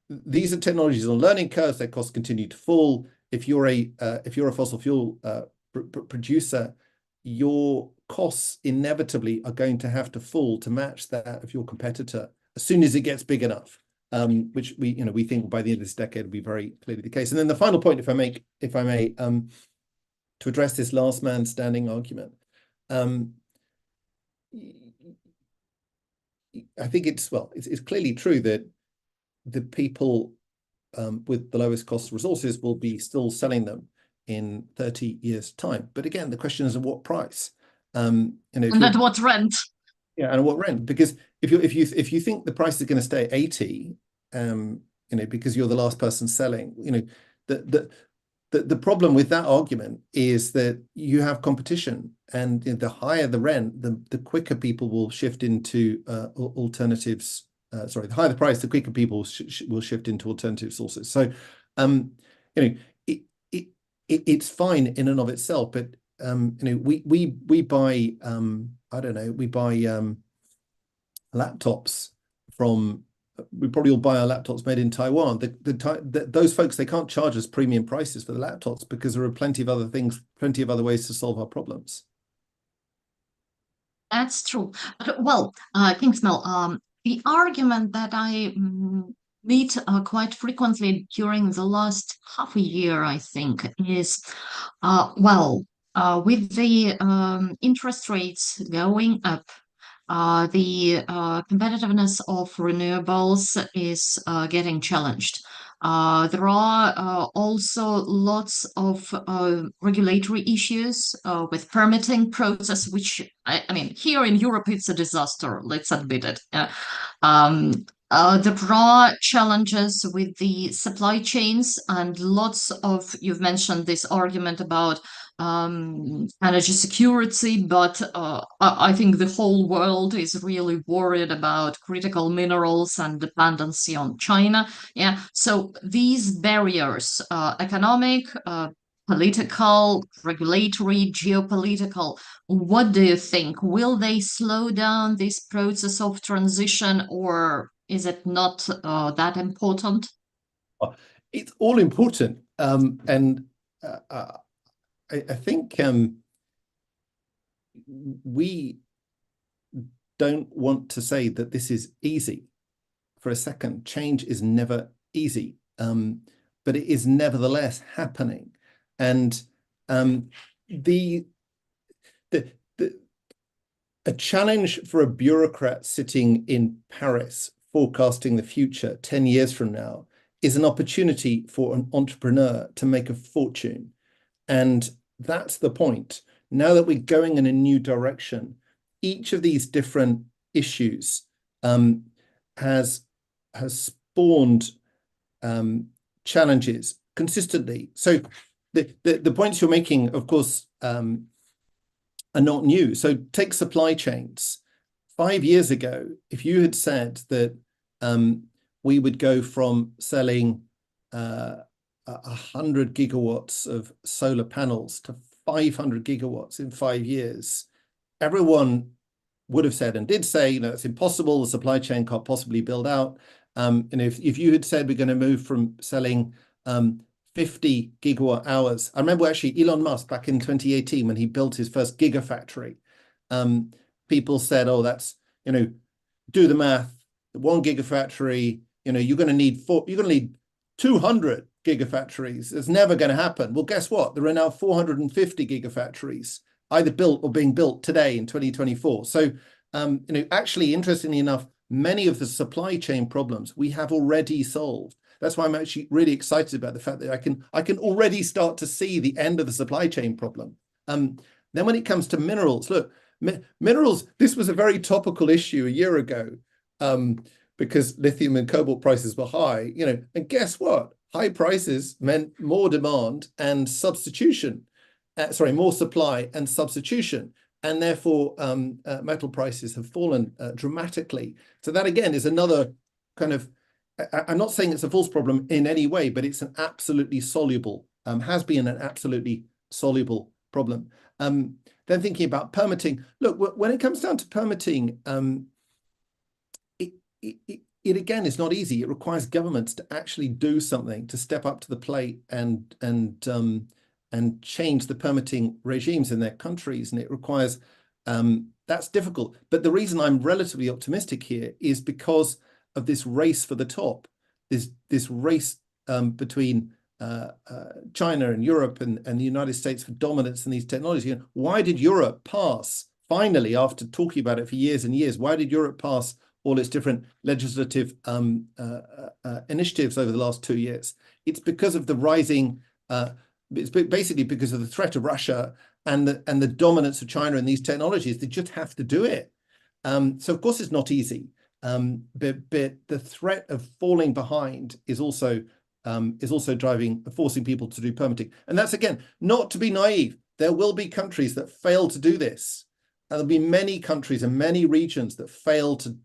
these are technologies on learning curves. Their costs continue to fall. If you're a fossil fuel producer, your costs inevitably are going to have to fall to match that of your competitor as soon as it gets big enough, which we think by the end of this decade will be very clearly the case. And then the final point, if I may, to address this last man standing argument, I think it's clearly true that the people with the lowest cost resources will be still selling them in 30 years' time. But again, the question is at what price? And at what rent? Yeah, and what rent? Because if you think the price is going to stay at 80, because you're the last person selling, the problem with that argument is that you have competition, and the higher the rent, the quicker people will shift into alternatives. Sorry, the higher the price, the quicker people will shift into alternative sources. So, it's fine in and of itself, but we buy we buy laptops from. We probably all buy our laptops made in Taiwan. Those folks, they can't charge us premium prices for the laptops because there are plenty of other things, plenty of other ways to solve our problems. That's true. Well, Kingsmill, The argument that I meet quite frequently during the last half a year, I think, is well, with the interest rates going up, the competitiveness of renewables is getting challenged. There are also lots of regulatory issues with permitting process, which I mean, here in Europe, it's a disaster. Let's admit it. Um, there are challenges with the supply chains and lots of, you've mentioned this argument about energy security, but I think the whole world is really worried about critical minerals and dependency on China. Yeah, so these barriers, economic, political, regulatory, geopolitical, what do you think? Will they slow down this process of transition, or is it not that important? It's all important, and I think we don't want to say that this is easy for a second. Change is never easy, but it is nevertheless happening. And a challenge for a bureaucrat sitting in Paris forecasting the future 10 years from now is an opportunity for an entrepreneur to make a fortune. And that's the point. Now that we're going in a new direction, each of these different issues has spawned challenges consistently. So the points you're making, of course, are not new. So take supply chains. 5 years ago, if you had said that we would go from selling 100 gigawatts of solar panels to 500 gigawatts in 5 years, everyone would have said and did say, it's impossible. The supply chain can't possibly build out. And if you had said we're going to move from selling 50 gigawatt hours, I remember actually Elon Musk back in 2018 when he built his first gigafactory. People said, "Oh, that's do the math. 1 gigafactory, you're going to need 200 gigafactories. It's never going to happen." Well, guess what? There are now 450 gigafactories either built or being built today in 2024. So, actually, interestingly enough, many of the supply chain problems we have already solved. That's why I'm actually really excited about the fact that I can already start to see the end of the supply chain problem. Then when it comes to minerals, look, minerals, this was a very topical issue a year ago because lithium and cobalt prices were high, and guess what? High prices meant more demand and substitution. More supply and substitution. And therefore, metal prices have fallen dramatically. So that, again, is another kind of, I'm not saying it's a false problem in any way, but it's an absolutely soluble, has been an absolutely soluble problem. Then thinking about permitting, look, when it comes down to permitting, it again is not easy. It requires governments to actually do something, to step up to the plate and change the permitting regimes in their countries. And it requires, that's difficult. But the reason I'm relatively optimistic here is because of this race for the top, this race between China and Europe and the United States for dominance in these technologies. Why did Europe pass, finally, after talking about it for years and years, why did Europe pass all its different legislative initiatives over the last 2 years? It's because of the rising, it's basically because of the threat of Russia and the dominance of China in these technologies. They just have to do it. So of course it's not easy. But the threat of falling behind is also forcing people to do permitting. And that's, again, not to be naive. There will be countries that fail to do this. And there'll be many countries and many regions that fail to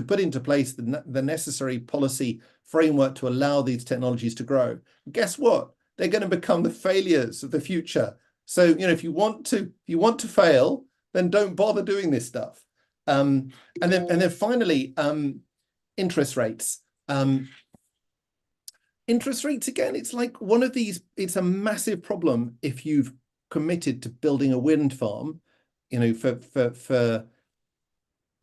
put into place the necessary policy framework to allow these technologies to grow. Guess what? They're going to become the failures of the future. So, if you want to fail, then don't bother doing this stuff. And then finally, interest rates. Interest rates, again, it's like one of these, it's a massive problem if you've committed to building a wind farm, for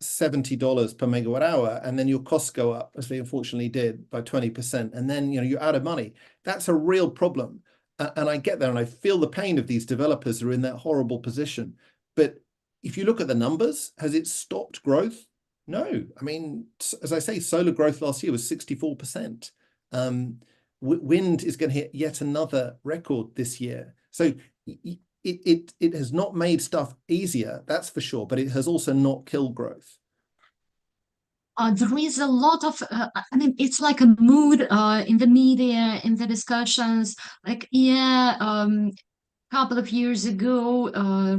$70 per megawatt hour, and then your costs go up, as they unfortunately did, by 20%, and then you're out of money. That's a real problem. And I get there, and I feel the pain of these developers who are in that horrible position. But if you look at the numbers, has it stopped growth? No. I mean, as I say, solar growth last year was 64%. Wind is going to hit yet another record this year. So it has not made stuff easier, that's for sure, but it has also not killed growth. There is a lot of, I mean, it's like a mood in the media, in the discussions, like, couple of years ago,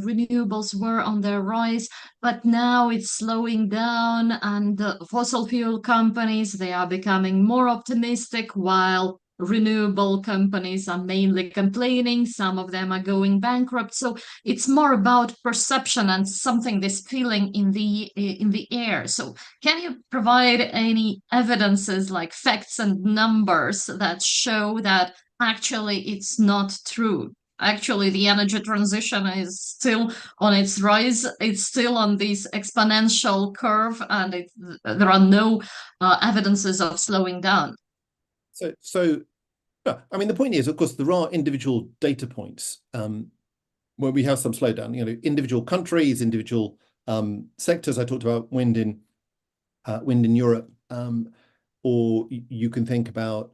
renewables were on the rise, but now it's slowing down, and the fossil fuel companies, they are becoming more optimistic, while renewable companies are mainly complaining. Some of them are going bankrupt. So it's more about perception and something, this feeling in the air. So can you provide any evidences, like facts and numbers, that show that actually it's not true? Actually, the energy transition is still on its rise. It's still on this exponential curve, and there are no evidences of slowing down. So, I mean, the point is, of course, there are individual data points where we have some slowdown. Individual countries, individual sectors. I talked about wind in Europe, or you can think about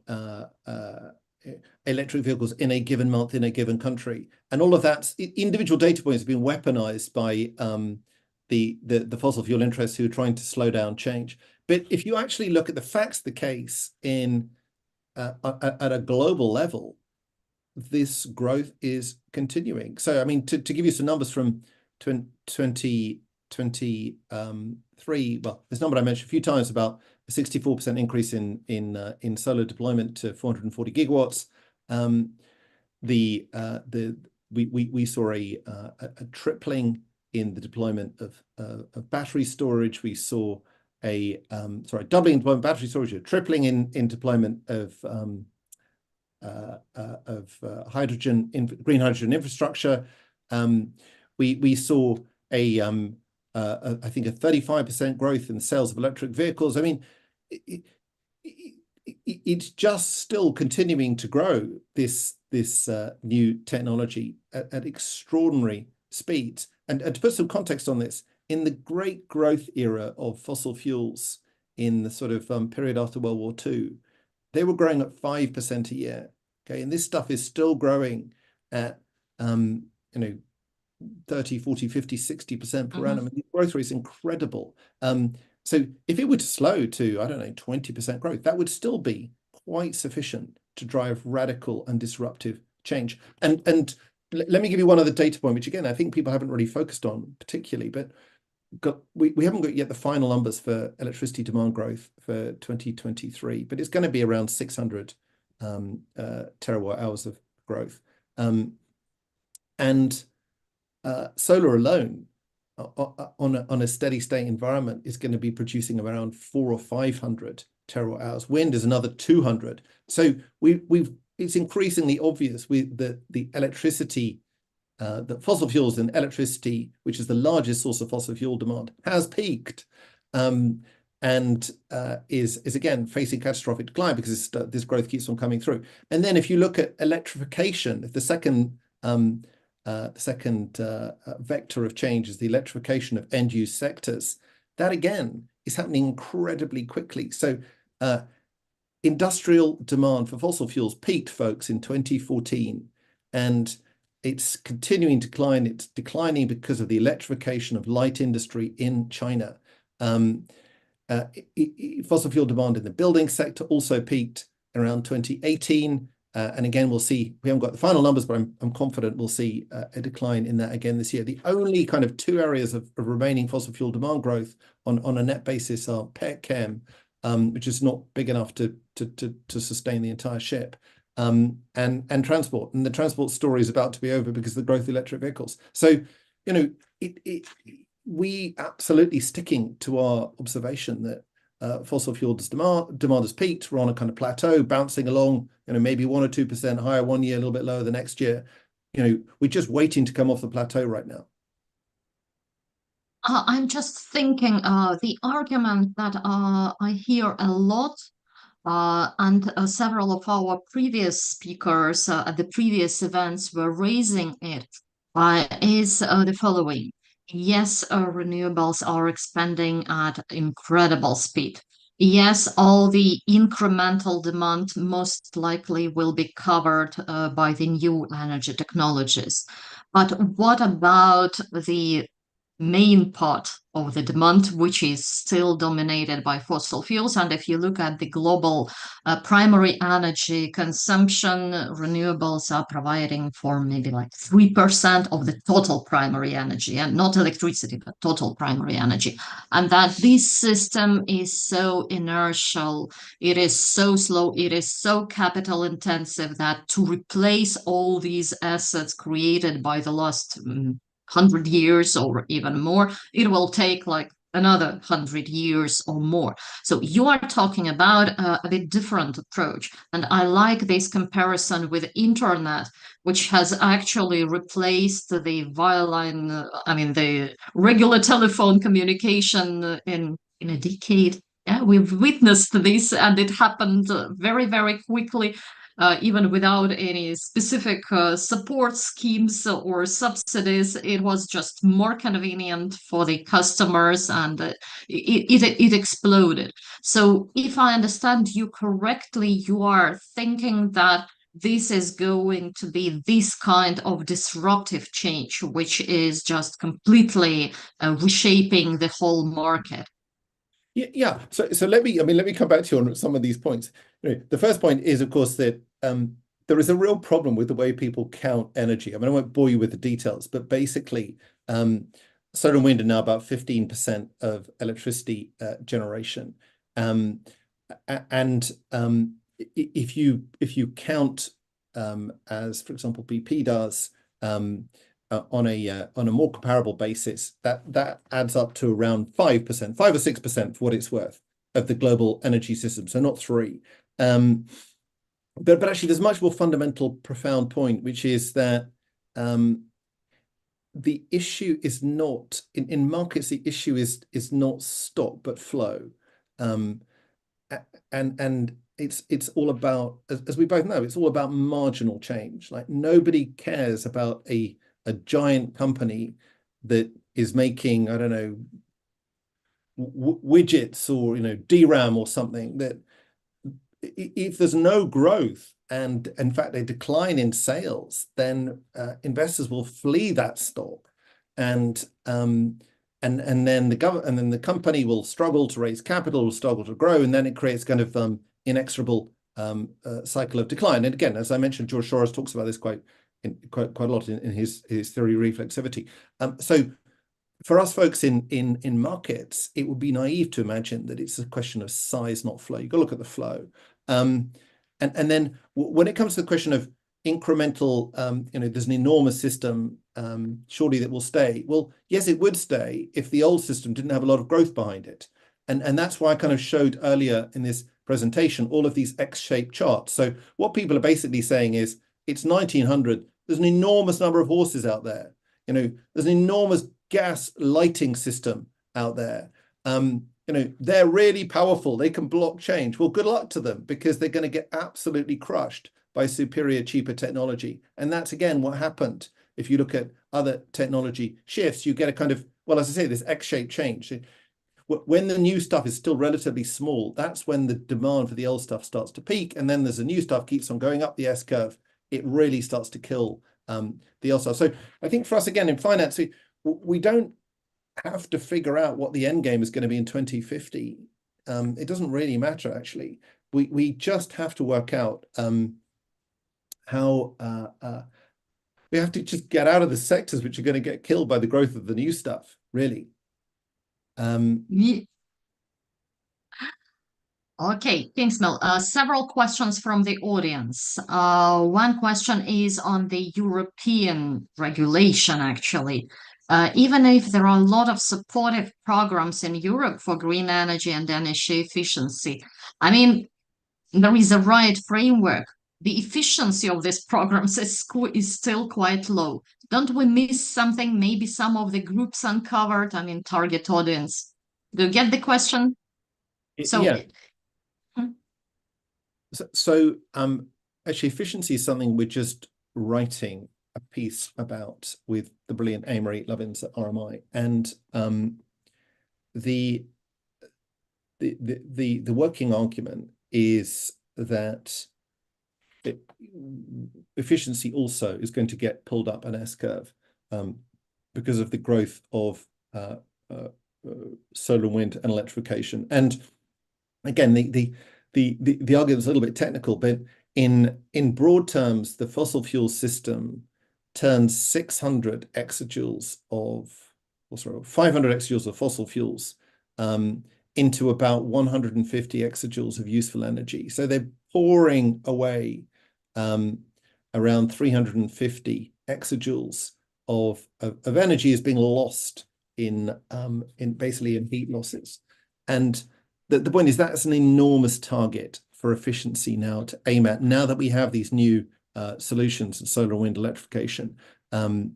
electric vehicles in a given month in a given country, and all of that individual data points have been weaponized by the fossil fuel interests who are trying to slow down change. But if you actually look at the facts of the case at a global level, this growth is continuing. So, I mean, to give you some numbers from 2023, well, this number I mentioned a few times about a 64% increase in solar deployment to 440 gigawatts. We saw a tripling in the deployment of battery storage. We saw a doubling in deployment of battery storage, a tripling in deployment of green hydrogen infrastructure. We saw I think a 35% growth in the sales of electric vehicles. I mean, it's just still continuing to grow, this new technology at extraordinary speeds. And to put some context on this, in the great growth era of fossil fuels in the sort of period after World War II, they were growing at 5% a year. Okay, and this stuff is still growing at 30, 40, 50, 60% per annum. And the growth rate is incredible. So if it were to slow to, I don't know, 20% growth, that would still be quite sufficient to drive radical and disruptive change. And let me give you one other data point, which again, I think people haven't really focused on particularly, but we haven't got yet the final numbers for electricity demand growth for 2023, but it's going to be around 600 terawatt hours of growth. And solar alone on a steady state environment is going to be producing around 400 or 500 terawatt hours. Wind is another 200. So it's increasingly obvious that the electricity, that fossil fuels and electricity, which is the largest source of fossil fuel demand, has peaked, and is again facing catastrophic decline because this growth keeps on coming through. And then if you look at electrification, if the second vector of change is the electrification of end-use sectors, that again is happening incredibly quickly. So industrial demand for fossil fuels peaked, folks, in 2014, and it's continuing to decline. It's declining because of the electrification of light industry in China. Fossil fuel demand in the building sector also peaked around 2018. And again, we'll see, we haven't got the final numbers, but I'm confident we'll see a decline in that again this year. The only kind of two areas of remaining fossil fuel demand growth on a net basis are petchem, which is not big enough to sustain the entire ship, and transport. And the transport story is about to be over because of the growth of electric vehicles. So, we absolutely sticking to our observation that fossil fuel demand has peaked. We're on a kind of plateau, bouncing along, maybe 1 or 2% higher one year, a little bit lower the next year. We're just waiting to come off the plateau right now. I'm just thinking the argument that I hear a lot, and several of our previous speakers at the previous events were raising it, is the following. Yes, renewables are expanding at incredible speed. Yes, all the incremental demand most likely will be covered by the new energy technologies. But what about the main part of the demand, which is still dominated by fossil fuels? And if you look at the global primary energy consumption, renewables are providing for maybe like 3% of the total primary energy, and not electricity, but total primary energy. And that this system is so inertial, it is so slow, it is so capital intensive that to replace all these assets created by the last 100 years or even more, it will take like another 100 years or more. So you are talking about a bit different approach. And I like this comparison with internet, which has actually replaced the wireline, the regular telephone communication in a decade. Yeah, we've witnessed this, and it happened very, very quickly, even without any specific support schemes or subsidies. It was just more convenient for the customers, and it exploded. So, if I understand you correctly, you are thinking that this is going to be this kind of disruptive change, which is just completely reshaping the whole market. Yeah. So let me come back to you on some of these points. The first point is, of course, that there is a real problem with the way people count energy. I won't bore you with the details, but basically, solar and wind are now about 15% of electricity generation. And if you count as, for example, BP does, on a more comparable basis, that adds up to around 5%, 5 or 6% for what it's worth of the global energy system. So not 3. But actually, there's a much more fundamental, profound point, which is that the issue is not in markets. The issue is not stock but flow, and it's all about, as we both know, it's all about marginal change. Like, nobody cares about a giant company that is making, I don't know, widgets or DRAM or something, that if there's no growth and in fact a decline in sales, then investors will flee that stock, and then the company will struggle to raise capital, will struggle to grow, and then it creates kind of inexorable cycle of decline. And again, as I mentioned, George Soros talks about this quite a lot in his theory of reflexivity. So for us folks in markets, it would be naive to imagine that it's a question of size, not flow. You've got to look at the flow. And then when it comes to the question of incremental, there's an enormous system, surely that will stay. Well, yes, it would stay if the old system didn't have a lot of growth behind it. And that's why I kind of showed earlier in this presentation all of these X-shaped charts. So what people are basically saying is, it's 1900. There's an enormous number of horses out there. There's an enormous gas lighting system out there. They're really powerful. They can block change. Well, good luck to them, because they're going to get absolutely crushed by superior, cheaper technology. And that's, again, what happened. If you look at other technology shifts, you get a kind of, well, as I say, this X-shaped change. When the new stuff is still relatively small, that's when the demand for the old stuff starts to peak. And then there's the new stuff keeps on going up the S-curve. It really starts to kill the old stuff. So I think for us, again, in finance, we don't have to figure out what the end game is going to be in 2050. It doesn't really matter, actually. We just have to work out how we have to just get out of the sectors which are going to get killed by the growth of the new stuff, really. Okay, Kingsmill, several questions from the audience. One question is on the European regulation, actually. Even if there are a lot of supportive programs in Europe for green energy and energy efficiency, there is a right framework. the efficiency of these programs is still quite low. Don't we miss something? Maybe some of the groups uncovered, I mean, target audience. Do you get the question? So, Yeah. So, actually, efficiency is something we're just writing a piece about with the brilliant Amory Lovins at RMI, and the working argument is that efficiency also is going to get pulled up an S-curve because of the growth of solar and wind and electrification. And again, the argument is a little bit technical, but in broad terms, the fossil fuel system turns 600 exajoules of, or sorry, 500 exajoules of fossil fuels into about 150 exajoules of useful energy. So they're pouring away around 350 exajoules of energy is being lost in basically in heat losses. And the point is that's an enormous target for efficiency now to aim at, now that we have these new solutions in solar and wind electrification. And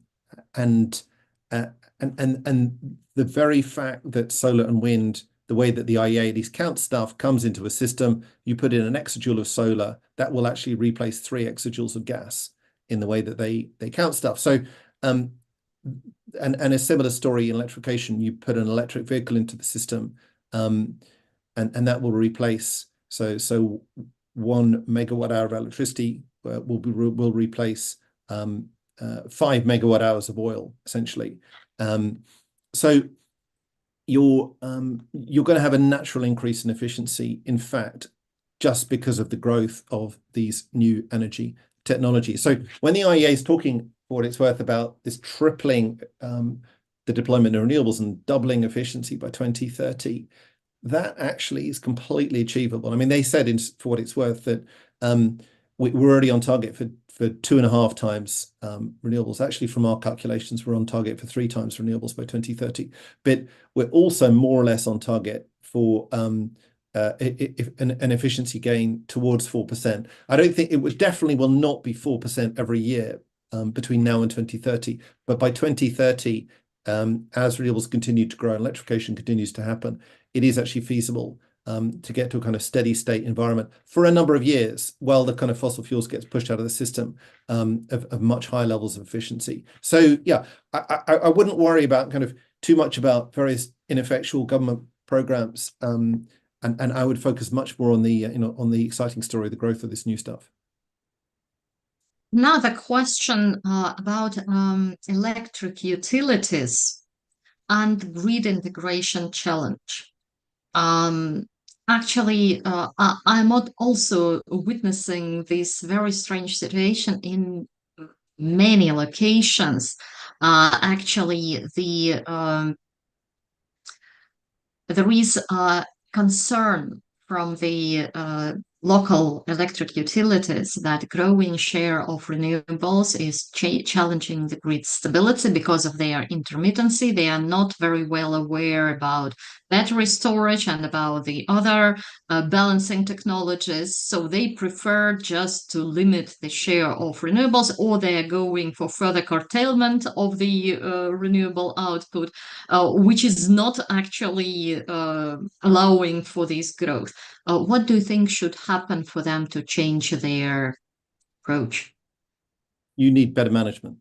the very fact that solar and wind, the way that the IEA, these count stuff, comes into a system, you put in an exajoule of solar, that will actually replace 3 exajoules of gas in the way that they count stuff. So, and a similar story in electrification, you put an electric vehicle into the system, and that will replace, so 1 megawatt hour of electricity will replace 5 megawatt hours of oil, essentially. So you're going to have a natural increase in efficiency, in fact, just because of the growth of these new energy technologies. So when the IEA is talking, for what it's worth, about this tripling the deployment of renewables and doubling efficiency by 2030, that actually is completely achievable. I mean, they said, for what it's worth, that we're already on target for 2.5 times renewables. Actually, from our calculations, we're on target for 3 times renewables by 2030. But we're also more or less on target for an efficiency gain towards 4%. I don't think it definitely will not be 4% every year between now and 2030. But by 2030, as renewables continue to grow and electrification continues to happen, it is actually feasible to get to a kind of steady state environment for a number of years while the kind of fossil fuels gets pushed out of the system of much higher levels of efficiency. So yeah, I wouldn't worry about kind of too much about various ineffectual government programs, and I would focus much more on the on the exciting story, the growth of this new stuff. Now the question about electric utilities and grid integration challenge. Actually, I'm also witnessing this very strange situation in many locations. Actually, there is concern from the local electric utilities that growing share of renewables is challenging the grid stability because of their intermittency. They are not very well aware about battery storage and about the other balancing technologies. So they prefer just to limit the share of renewables, or they are going for further curtailment of the renewable output, which is not actually allowing for this growth. What do you think should happen for them to change their approach? You need better management,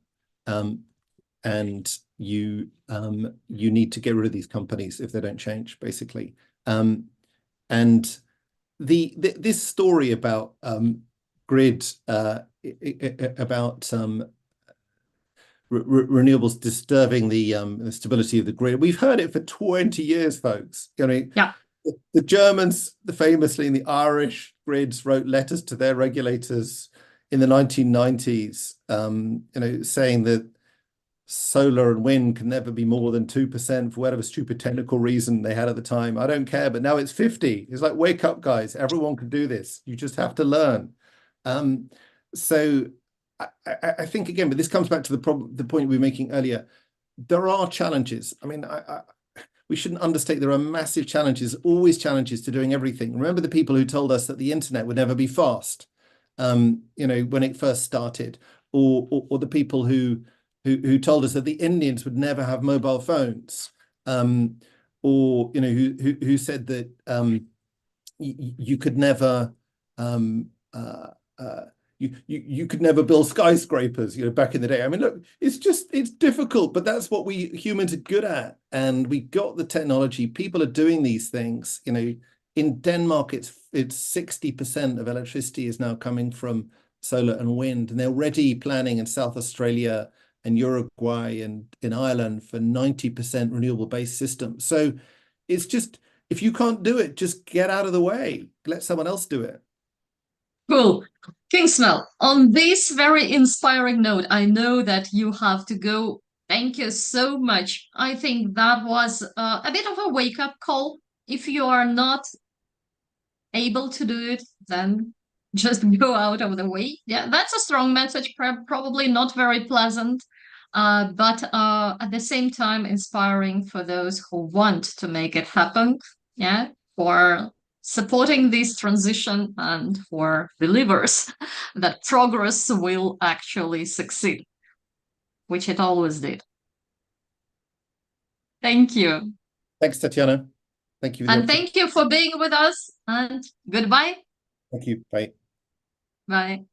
and you need to get rid of these companies if they don't change, basically. And this story about grid, about renewables disturbing the stability of the grid, we've heard it for 20 years, folks. Yeah. The Germans, famously, and the Irish grids wrote letters to their regulators in the 1990s, saying that solar and wind can never be more than 2% for whatever stupid technical reason they had at the time. I don't care, but now it's 50. It's like, wake up, guys. Everyone can do this. You just have to learn. So I think, again, but this comes back to the point we were making earlier. There are challenges. I mean, we shouldn't understate there are massive challenges, always challenges to doing everything. Remember the people who told us that the internet would never be fast. when it first started, or the people who told us that the Indians would never have mobile phones, or who said that you could never you could never build skyscrapers, back in the day. I mean, look, it's difficult, but that's what we humans are good at. And we got the technology. People are doing these things. In Denmark, it's 60% of electricity is now coming from solar and wind, and they're already planning in South Australia and Uruguay and in Ireland for 90% renewable-based systems. So it's just, if you can't do it, just get out of the way. Let someone else do it. Cool. Kingsmill, on this very inspiring note, I know that you have to go. Thank you so much. I think that was a bit of a wake-up call. If you are not able to do it, then just go out of the way. Yeah, that's a strong message, probably not very pleasant, but at the same time inspiring for those who want to make it happen. Yeah, for supporting this transition and for believers that progress will actually succeed, which it always did. Thank you. Thanks, Tatiana. Thank you. And thank you for being with us, and goodbye. Thank you. Bye. Bye.